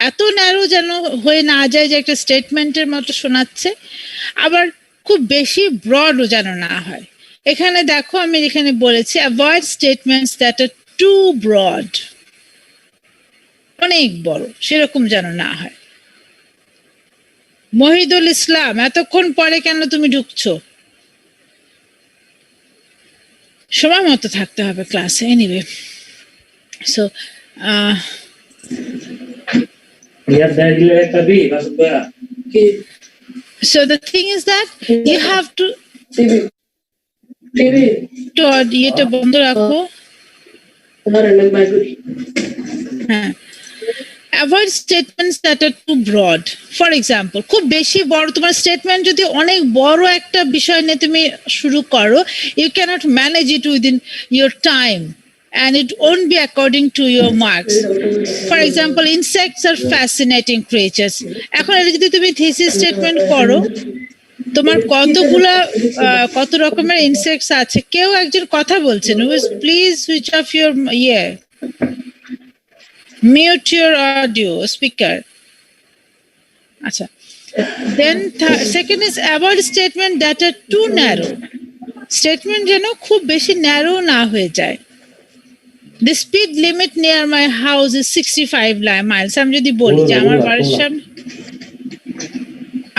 এত narrow যেন হয়ে না যায় যে একটা স্টেটমেন্টের মতো শোনাচ্ছে, আবার খুব বেশি ব্রডও যেন না হয়। এখানে দেখো আমি এখানে বলেছি avoid statements that are too broad, অনেক বড় সেরকম যেন না হয়। মহিদুল ইসলাম, এতক্ষণ পরে কেন তুমি ঢুকছো? সময় মতো থাকতে হবে ক্লাসে। Anyway, so so the thing is that you have to ইয়েটা বন্ধ রাখো। হ্যাঁ, avoid statements that are too broad. For example, খুব বেশি বড় তোমার স্টেটমেন্ট যদি অনেক বড় একটা বিষয় নিয়ে তুমি শুরু করো, you cannot manage it within your time and it won't be according to your marks. For example, insects are fascinating creatures. এখন এটা যদি তুমি থিসিস স্টেটমেন্ট করো, তোমার কত রকমের ইনসেক্টস আছে, কেউ একজন কথা বলছেন, please switch off your mute your audio speaker. Acha. Then second is avoid statement that are too narrow. Statement যেন খুব বেশি ন্যারো না হয়ে যায়। The speed limit near my house is 65 miles. আমি যদি বলি যে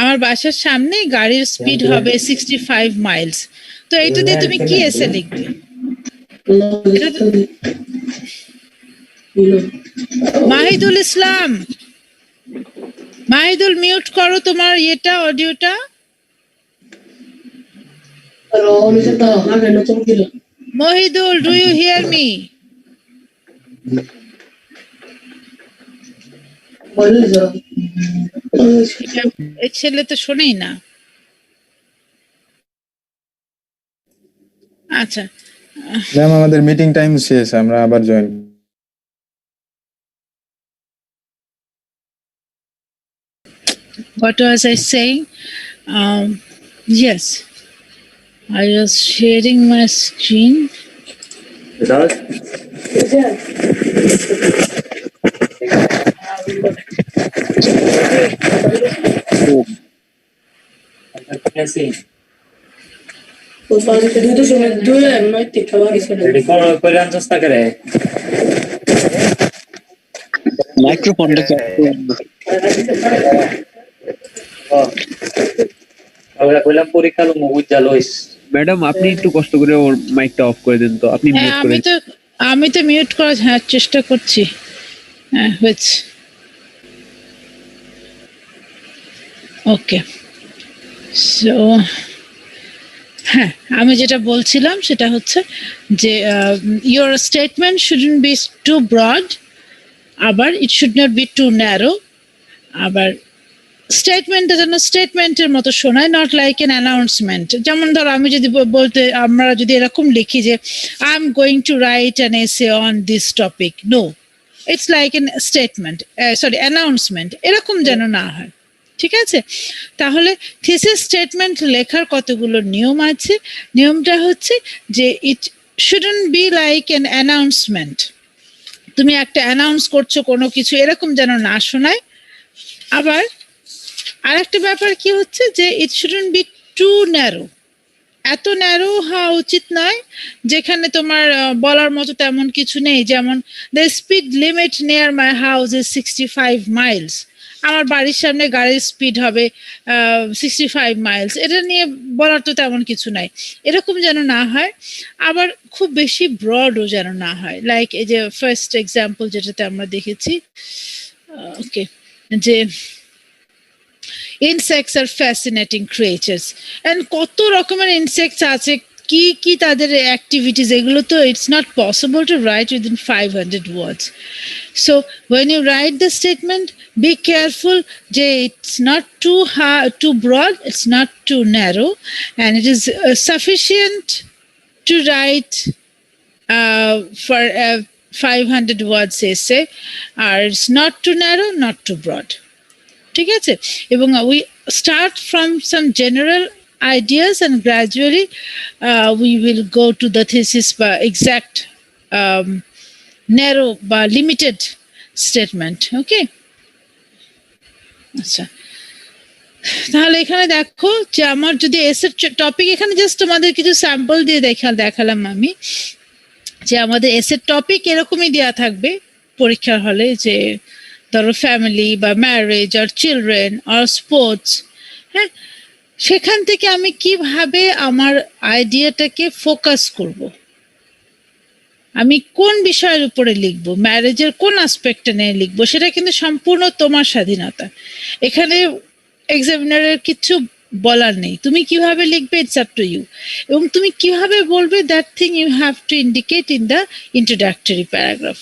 আমার বাসার সামনে গাড়ির স্পিড হবে 65 মাইলস, তো এইটা দিয়ে তুমি কি এসে লিখবে? মাহিদুল ইসলাম, মাহিদুল মিউট করো তোমার ইয়েটা, অডিওটা। Mohidul, do you hear me? এই ছেলে তো শোনেই না। আচ্ছা ম্যাম, আমাদের মিটিং টাইম শেষ, আমরা আবার join What was I saying? Yes, I was sharing my screen. মাইক্রোফোনটাকে একটু ম্যাডাম আপনি একটু কষ্ট করে ওর মাইকটা অফ করে দেন তো, আপনি হ্যাঁ, মিউট করে আমি তো মিউট করার চেষ্টা করছি। হ্যাঁ, হয়েছে। ওকে, সো হ্যাঁ, আমি যেটা বলছিলাম সেটা হচ্ছে যে your statement shouldn't be too broad, আবার it should not be too narrow, আবার স্টেটমেন্টটা যেন স্টেটমেন্টের মতো শোনায়, নট লাইক এন অ্যানাউন্সমেন্ট। যেমন ধরো আমি যদি বলতে, আমরা যদি এরকম লিখি যে I am going to write an essay on this topic, no, it's like an statement, sorry announcement, এরকম যেন না হয়। ঠিক আছে? তাহলে থিসিস স্টেটমেন্ট লেখার কতগুলো নিয়ম আছে। নিয়মটা হচ্ছে যে it shouldn't be like an announcement, তুমি একটা অ্যানাউন্স করছো কোনো কিছু, এরকম যেন না শোনায়। আবার আরেকটা ব্যাপার কি হচ্ছে যে it shouldn't B two narrow, এত ন্যারো হওয়া উচিত নয় যেখানে তোমার বলার মতো তেমন কিছু নেই। যেমন the speed limit near my house is 65 Miles, আমার বাড়ির সামনে গাড়ির স্পিড হবে 65 মাইলস, এটা নিয়ে বলার তো তেমন কিছু নাই, এরকম যেন না হয়। আবার খুব বেশি ব্রডও যেন না হয়, লাইক এই যে ফার্স্ট এক্সাম্পল যেটাতে আমরা দেখেছি, ওকে, যে insects are fascinating creatures, and কত রকমের insects আছে, কি কি তাদের activities, এগুলো তো it's not possible to write within 500 words. So when you write the statement, be careful যে it's not too broad, it's not too narrow, and it is sufficient to write for a 500 words essay, or it's not too narrow, not too broad. ঠিক আছে? এবং we start from some general ideas and gradually we will go to the thesis বা exact narrow বা limited statement. ওকে, আচ্ছা, তাহলে এখানে দেখো যে আমার যদি এসের টপিক, এখানে জাস্ট তোমাদের কিছু স্যাম্পল দিয়ে দেখালাম আমি, যে আমাদের এসের টপিক এরকমই দেওয়া থাকবে পরীক্ষার হলে, যে ধরো ফ্যামিলি বা marriage our children are sports. হ্যাঁ, সেখান থেকে আমি কিভাবে আমার আইডিয়াটাকে ফোকাস করব, আমি কোন বিষয়ের উপরে লিখবো, ম্যারেজের কোন অ্যাসপেক্টটা নিয়ে লিখবো, সেটা কিন্তু সম্পূর্ণ তোমার স্বাধীনতা। এখানে এক্সামিনারের কিছু বলার নেই, তুমি কিভাবে লিখবে ইটস আপ টু ইউ, এবং তুমি কিভাবে বলবে that thing you have to indicate in the introductory paragraph.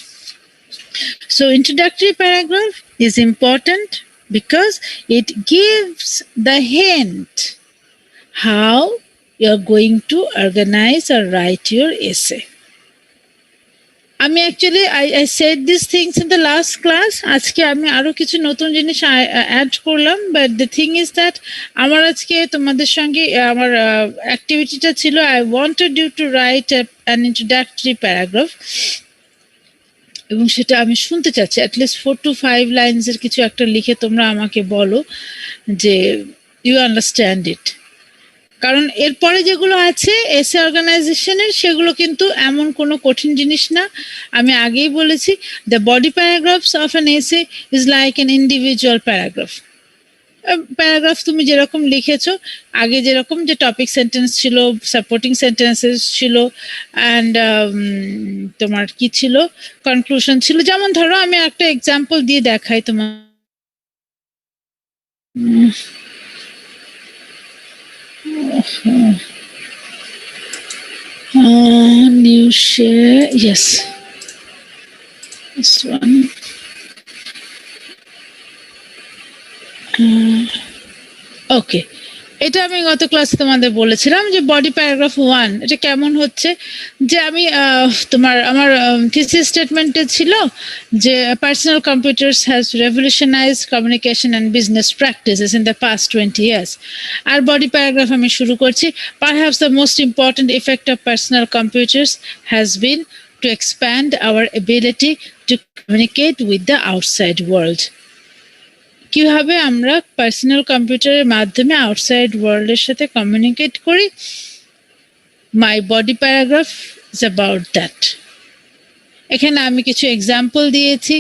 So introductory paragraph is important because it gives the hint how you're going to organize or write your essay. আমি actually I said these things in the last class. আজকে আমি আরো কিছু নতুন জিনিস add করলাম, but the thing is that আমার আজকে তোমাদের সঙ্গে আমার অ্যাক্টিভিটিটা ছিল I wanted you to write an introductory paragraph, এবং সেটা আমি শুনতে চাচ্ছি অ্যাটলিস্ট 4 to 5 লাইনসের কিছু একটা লিখে তোমরা আমাকে বলো যে ইউ আন্ডারস্ট্যান্ড ইট। কারণ এরপরে যেগুলো আছে এসে অর্গানাইজেশনের, সেগুলো কিন্তু এমন কোনো কঠিন জিনিস না। আমি আগেই বলেছি, the body paragraphs of an essay is like an individual paragraph. Paragraph তুমি যেরকম লিখেছো, আগে যেরকম যে টপিক সেন্টেন্স ছিল, সাপোর্টিং সেন্টেন্সেস ছিল, অ্যান্ড তোমার কি ছিল, কনক্লুশন ছিল। যেমন ধরো আমি একটা এক্সাম্পল দিয়ে দেখাই তোমার, new share, yes, this one. Okay, এটা আমি গত ক্লাসে তোমাদের বলেছিলাম যে বডি প্যারাগ্রাফ 1 এটা কেমন হচ্ছে, যে আমি তোমার আমার থিসিস স্টেটমেন্টে ছিল যে personal computers has revolutionized communication and business practices in the past 20 years. আর বডি প্যারাগ্রাফ আমি শুরু করছি, perhaps the most important effect of personal computers has been to expand our ability to communicate with the outside world. কিভাবে আমরা personal কম্পিউটারের মাধ্যমে outside ওয়ার্ল্ডের সাথে কমিউনিকেট করি, my body paragraph is about that. এখানে আমি কিছু এক্সাম্পল দিয়েছি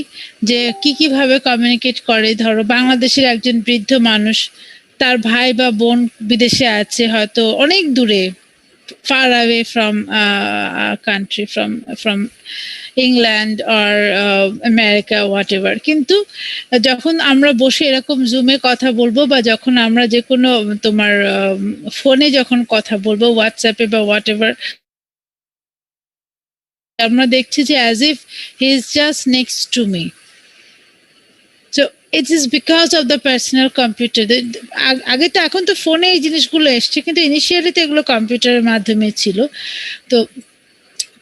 যে কিভাবে কমিউনিকেট করে। ধরো বাংলাদেশের একজন বৃদ্ধ মানুষ, তার ভাই বা বোন বিদেশে আছে, হয়তো অনেক দূরে, far away from a country, from England or America, whatever. কিন্তু যখন আমরা বসে এরকম জুমে কথা বলবো বা যখন আমরা যে কোনো তোমার ফোনে যখন কথা বলবো, হোয়াটসঅ্যাপে বা হোয়াটএভার, আমরা দেখছি যে as if he is just next to me. So it is because of the personal computer. আগে তো, এখন তো ফোনে এই জিনিসগুলো এসছে, কিন্তু ইনিশিয়ালি তো এগুলো কম্পিউটারের মাধ্যমে ছিল। তো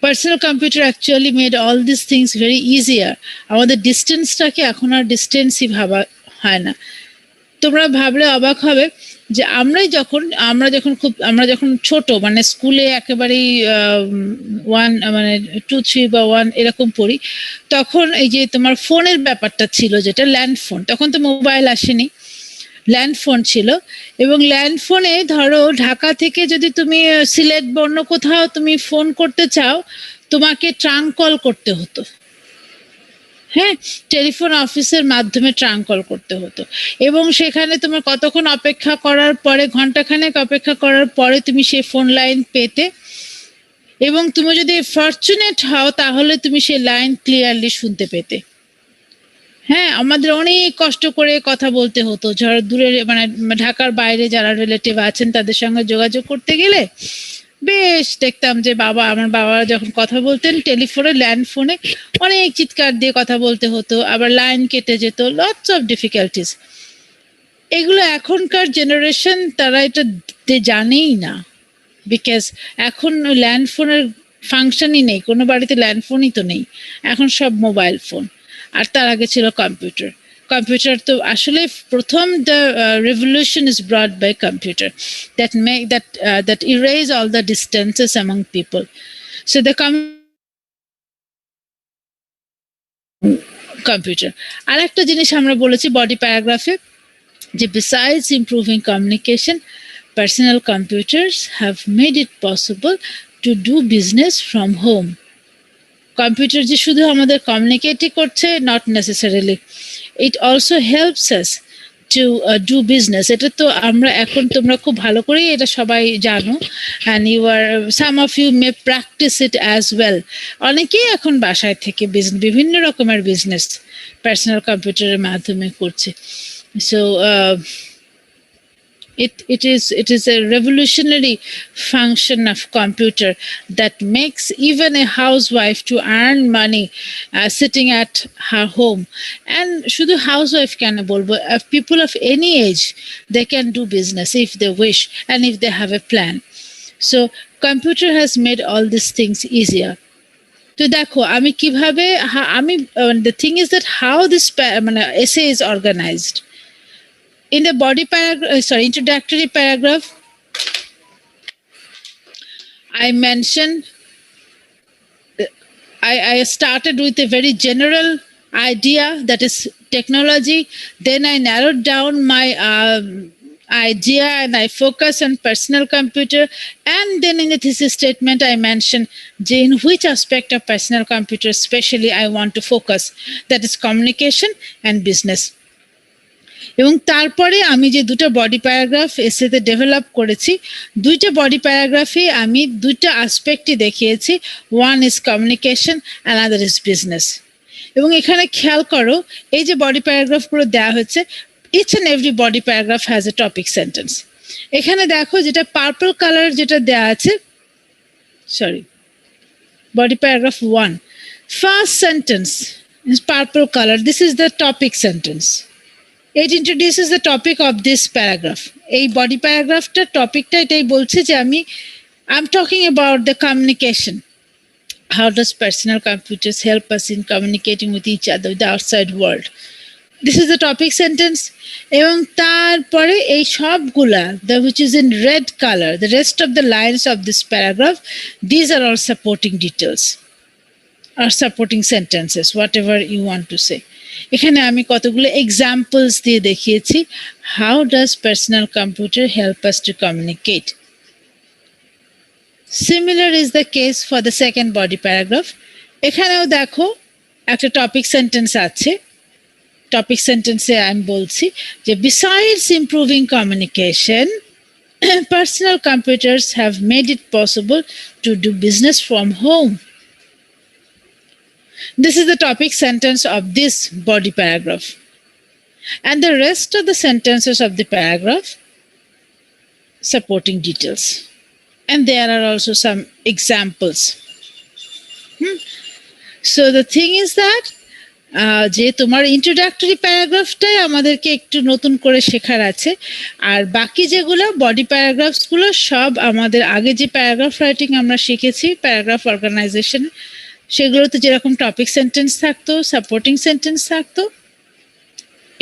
personal computer actually made all this things very easier. আমাদের ডিস্টেন্সটাকে এখন আর ডিস্টেন্সই ভাবা হয় না। তোমরা ভাবলে অবাক হবে যে আমরা যখন ছোট, মানে স্কুলে একেবারেই 1 মানে 2 3 বা 1 এরকম পড়ি, তখন এই যে তোমার ফোনের ব্যাপারটা ছিল, যেটা ল্যান্ড ফোন, তখন তো মোবাইল আসেনি, ল্যান্ড ফোন ছিল। এবং ল্যান্ড ফোনে ধরো ঢাকা থেকে যদি তুমি সিলেট বা অন্য কোথাও তুমি ফোন করতে চাও, তোমাকে ট্রাঙ্ক কল করতে হতো। হ্যাঁ, টেলিফোন অফিসের মাধ্যমে ট্রাঙ্ক কল করতে হতো, এবং সেখানে তোমার কতক্ষণ অপেক্ষা করার পরে, ঘন্টাখানেক অপেক্ষা করার পরে তুমি সেই ফোন লাইন পেতে, এবং তুমি যদি ফরচুনেট হও তাহলে তুমি সেই লাইন ক্লিয়ারলি শুনতে পেতে। হ্যাঁ, আমাদের অনেক কষ্ট করে কথা বলতে হতো। দূরে, মানে ঢাকার বাইরে যারা রিলেটিভ আছেন তাদের সঙ্গে যোগাযোগ করতে গেলে বেশ দেখতাম যে আমার বাবা যখন কথা বলতেন টেলিফোনে, ল্যান্ড ফোনে, অনেক চিৎকার দিয়ে কথা বলতে হতো, আবার লাইন কেটে যেত, লটস অফ ডিফিকাল্টিস। এগুলো এখনকার জেনারেশন তারা এটা জানেই না, বিকজ এখন ল্যান্ড ফোনের ফাংশনই নেই, কোনো বাড়িতে ল্যান্ড ফোনই তো নেই, এখন সব মোবাইল ফোন। আর তার আগে ছিল কম্পিউটার। কম্পিউটার তো আসলে প্রথম, the revolution is brought by computer that erase all the distances among people. So the computer. আর একটা জিনিস আমরা বলেছি বডি প্যারাগ্রাফে, যে besides improving communication, personal computers have made it possible to do business from home. Computer যে শুধু আমাদের কমিউনিকেটই করছে, not necessarily, it also helps us to do business. এটা তো আমরা এখন, তোমরা খুব ভালো করেই এটা সবাই জানো, and some of you may practise it as well. অনেকেই এখন বাসায় থেকে বিভিন্ন রকমের বিজনেস পার্সোনাল কম্পিউটারের মাধ্যমে করছে। So it is a revolutionary function of computer that makes even a housewife to earn money sitting at her home. And শুধু housewife কেন বলবো, people of any age, they can do business if they wish and if they have a plan. So computer has made all these things easier. তো দেখো আমি কিভাবে, the thing is that how this essay is organized. In the introductory paragraph, I mentioned, I started with a very general idea, that is technology. Then I narrowed down my idea and I focused on personal computer. And then in the thesis statement, I mentioned in which aspect of personal computer especially I want to focus, that is communication and business. এবং তারপরে আমি যে দুটো body paragraph এসেতে develop করেছি, দুইটা body প্যারাগ্রাফে আমি দুইটা আসপেক্টই দেখিয়েছি, one is communication, another is business. এবং এখানে খেয়াল করো, এই যে বডি প্যারাগ্রাফগুলো দেওয়া হচ্ছে, each and every body paragraph has a topic sentence. এখানে দেখো যেটা পার্পল কালার যেটা দেওয়া আছে, body paragraph 1, first sentence is purple colour, this is the topic sentence. It introduces the topic of this paragraph. এই body paragraphটা টপিকটা এটাই বলছে যে I'm talking about the communication. How does personal computers help us in communicating with each other, with the outside world? This is the topic sentence. এবং তারপরে এই সবগুলা, the which is in red color, the rest of the lines of this paragraph, these are all supporting details or supporting sentences, whatever you want to say. এখানে আমি কতগুলো examples দিয়ে দেখিয়েছি how does personal computer help us to communicate. Similar is the case for the second body paragraph. এখানেও দেখো একটা topic sentence আছে। Topic সেন্টেন্সে আমি বলছি যে besides improving communication, personal computers have made it possible to do business from home. This is the topic sentence of this body paragraph. And the rest of the sentences of the paragraph supporting details. And there are also some examples. So the thing is that যে তোমার introductory প্যারাগ্রাফটাই আমাদেরকে একটু নতুন করে শেখার আছে, আর বাকি যেগুলো বডি প্যারাগ্রাফসগুলো সব আমাদের আগে যে প্যারাগ্রাফ রাইটিং আমরা শিখেছি, প্যারাগ্রাফ অর্গানাইজেশন, সেগুলোতে যেরকম টপিক সেন্টেন্স থাকতো, সাপোর্টিং সেন্টেন্স থাকতো,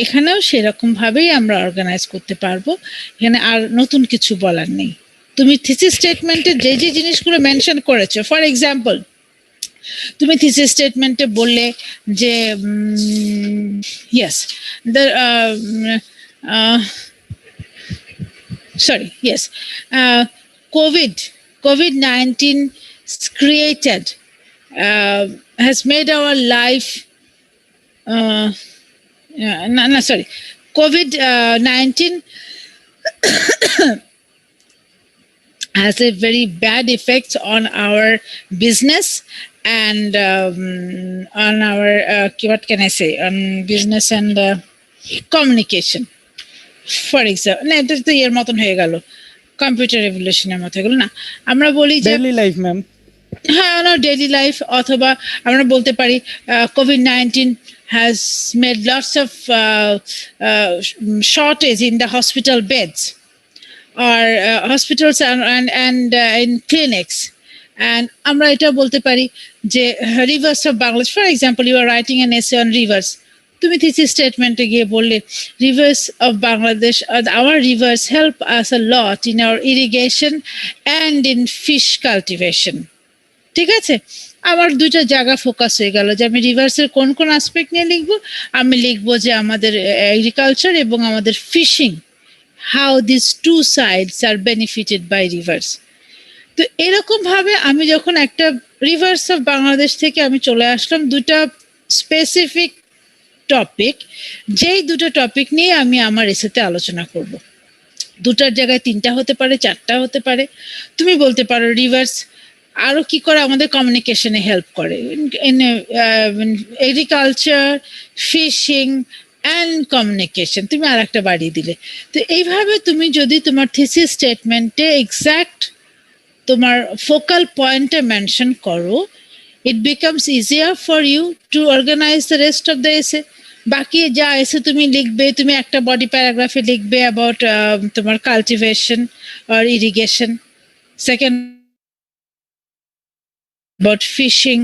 এখানেও সেরকম ভাবেই আমরা অর্গানাইজ করতে পারবো। এখানে আর নতুন কিছু বলার নেই। তুমি থিসিস স্টেটমেন্টে যে যে জিনিসগুলো মেনশন করেছো, ফর এক্সাম্পল তুমি থিসিস স্টেটমেন্টে বললে যে COVID-19 created has made our life COVID-19 has a very bad effects on our business and on our what can I say, on business and communication. For example, না এটা তো এর মতন হয়ে গেল, কম্পিউটার রেভলিউশনের মতো হয়ে গেল না। আমরা বলি যে ডেইলি লাইফ ম্যাম, হ্যাঁ, ডেইলি লাইফ, অথবা আমরা বলতে পারি COVID-19 has made lots of shortage in the hospital beds or hospitals and in clinics. And আমরা এটা বলতে পারি যে rivers of Bangladesh, for example, you are writing an essay on rivers. তুমি থিসিস স্টেটমেন্টে গিয়ে বললে rivers of Bangladesh, our rivers help us a lot in our irrigation and in fish cultivation. ঠিক আছে, আমার দুইটা জায়গা ফোকাস হয়ে গেল যে আমি রিভার্সের কোন কোন অ্যাসপেক্ট নিয়ে লিখবো। আমি লিখবো যে আমাদের এগ্রিকালচার এবং আমাদের fishing, how these two sides are benefited by rivers. তো এরকম ভাবে আমি যখন একটা রিভার্স অফ বাংলাদেশ থেকে আমি চলে আসলাম দুটা স্পেসিফিক টপিক, যেই দুটো টপিক নিয়ে আমি আমার এসেতে আলোচনা করব। দুটার জায়গায় তিনটা হতে পারে, চারটা হতে পারে। তুমি বলতে পারো রিভার্স আরো কি করে আমাদের কমিউনিকেশনে হেল্প করে, in agriculture, fishing and communication, তুমি আর একটা বাড়িয়ে দিলে। তো এইভাবে তুমি যদি তোমার থিসিস স্টেটমেন্টে এক্স্যাক্ট তোমার ফোকাল পয়েন্টে মেনশন করো, it becomes easier for you to organise the rest of the essay. বাকি যা এসে তুমি লিখবে, তুমি একটা বডি প্যারাগ্রাফে লিখবে অ্যাবাউট তোমার cultivation or irrigation, second about fishing,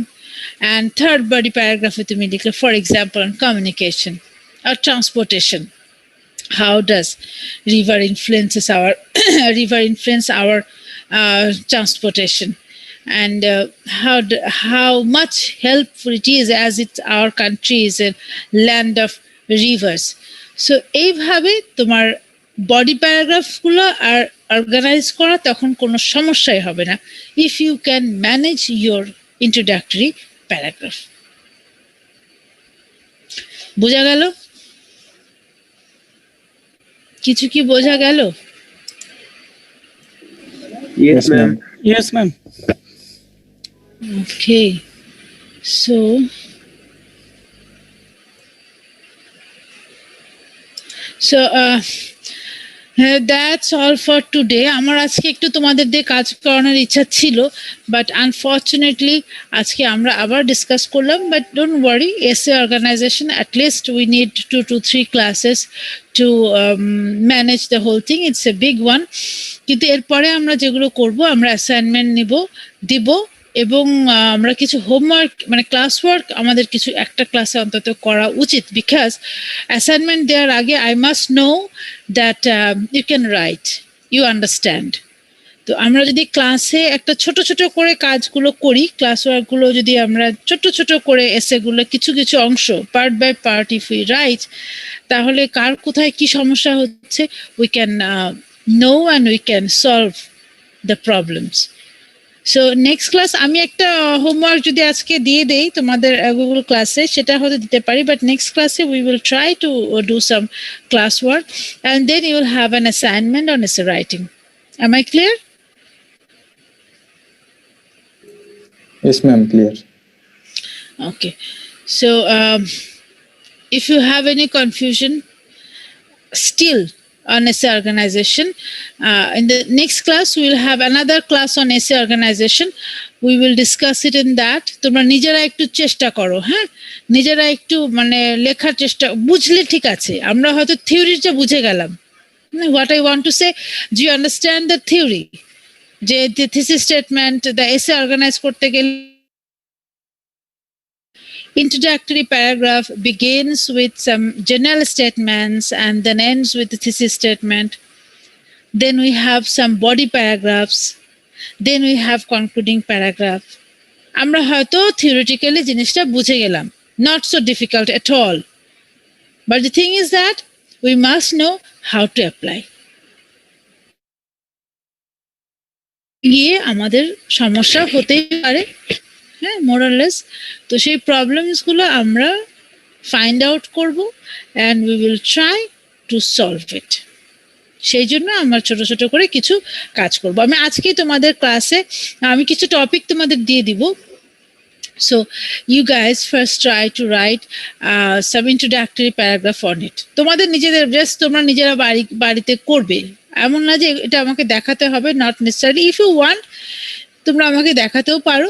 and third body paragraph with me, for example, on communication or transportation. How does river influence our transportation, and how much helpful it is, as it's our country is a land of rivers. So এইভাবে তোমার body প্যারাগ্রাফগুলো আর organise করা তখন কোনো সমস্যাই হবে না, if you can manage your introductory paragraph. বোঝা গেল? কিছু কি বোঝা গেল? Yes, ma'am. Yes ma'am. Okay, so That's all for today. আমার আজকে একটু তোমাদের দিয়ে কাজ করানোর ইচ্ছা ছিল, বাট আনফর্চুনেটলি আজকে আমরা আবার ডিসকাস করলাম। But don't worry, essay organization at least we need 2 to 3 classes to manage the whole thing. It's a big one. কিন্তু এরপরে আমরা যেগুলো করব, আমরা অ্যাসাইনমেন্ট দিব, এবং আমরা কিছু হোমওয়ার্ক মানে ক্লাস ওয়ার্ক আমাদের কিছু একটা ক্লাসে অন্তত করা উচিত, বিকজ অ্যাসাইনমেন্ট দেওয়ার আগে I must know that you can write, you understand. তো আমরা যদি ক্লাসে একটা ছোট ছোট করে কাজগুলো করি, ক্লাস ওয়ার্কগুলো যদি আমরা ছোট ছোট করে এসেগুলো কিছু কিছু অংশ part by part if we write, তাহলে কার কোথায় কি সমস্যা হচ্ছে we can know and we can solve the problems. So next class আমি একটা হোমওয়ার্ক যদি আজকে দিয়ে দেই তোমাদের গুগল ক্লাসে, সেটা হয়তো দিতে পারি, বাট নেক্সট ক্লাসে we will try to do some class work and then you will have an assignment on essay writing. Am I clear? Yes, ma'am, clear. Okay. So if you have any confusion still on essay organization, in the next class we will have another class on essay organization. We will discuss it in that. তোমরা নিজেরা একটু চেষ্টা করো, হ্যাঁ, নিজেরা একটু মানে লেখার চেষ্টা, বুঝলে ঠিক আছে, আমরা হয়তো থিওরিটা বুঝে গেলাম। What I want to say, do you understand the theory? যে thesis statement, the essay organize করতে গেলে introductory paragraph begins with some general statements and then ends with the thesis statement. Then we have some body paragraphs. Then we have concluding paragraph. আমরা হয়তো theoretically জিনিসটা বুঝে গেলাম, not so difficult at all. But the thing is that we must know how to apply. গিয়ে আমাদের সমস্যা হতেই পারে, হ্যাঁ, মোরালেস। তো সেই প্রবলেমসগুলো আমরা ফাইন্ড আউট করব and we will try to solve it. সেই জন্য আমরা ছোট ছোট করে কিছু কাজ করব। আমি আজকেই তোমাদের ক্লাসে আমি কিছু টপিক তোমাদের দিয়ে দিব। So you guys first try to write some introductory paragraph on it. তোমাদের নিজেদের জাস্ট তোমরা নিজেরা বাড়িতে করবে, এমন না যে এটা আমাকে দেখাতে হবে, not necessary. If you want তোমরা আমাকে দেখাতেও পারো,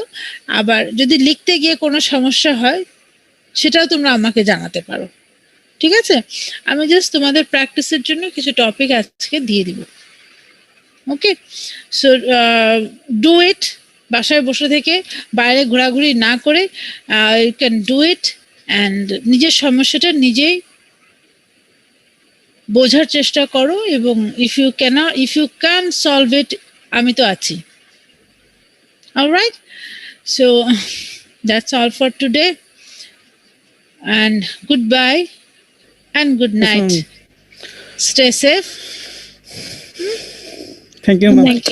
আবার যদি লিখতে গিয়ে কোনো সমস্যা হয় সেটাও তোমরা আমাকে জানাতে পারো, ঠিক আছে? আমি জাস্ট তোমাদের প্র্যাকটিসের জন্য কিছু টপিক আজকে দিয়ে দিব। Okay, so do it. বাসায় বসে থেকে বাইরে ঘোরাঘুরি না করে you can do it and নিজের সমস্যাটা নিজেই বোঝার চেষ্টা করো, এবং if you can solve it, আমি তো আছি। Alright, so that's all for today, and goodbye and good night. Stay safe. Thank you, ma'am. Thank you.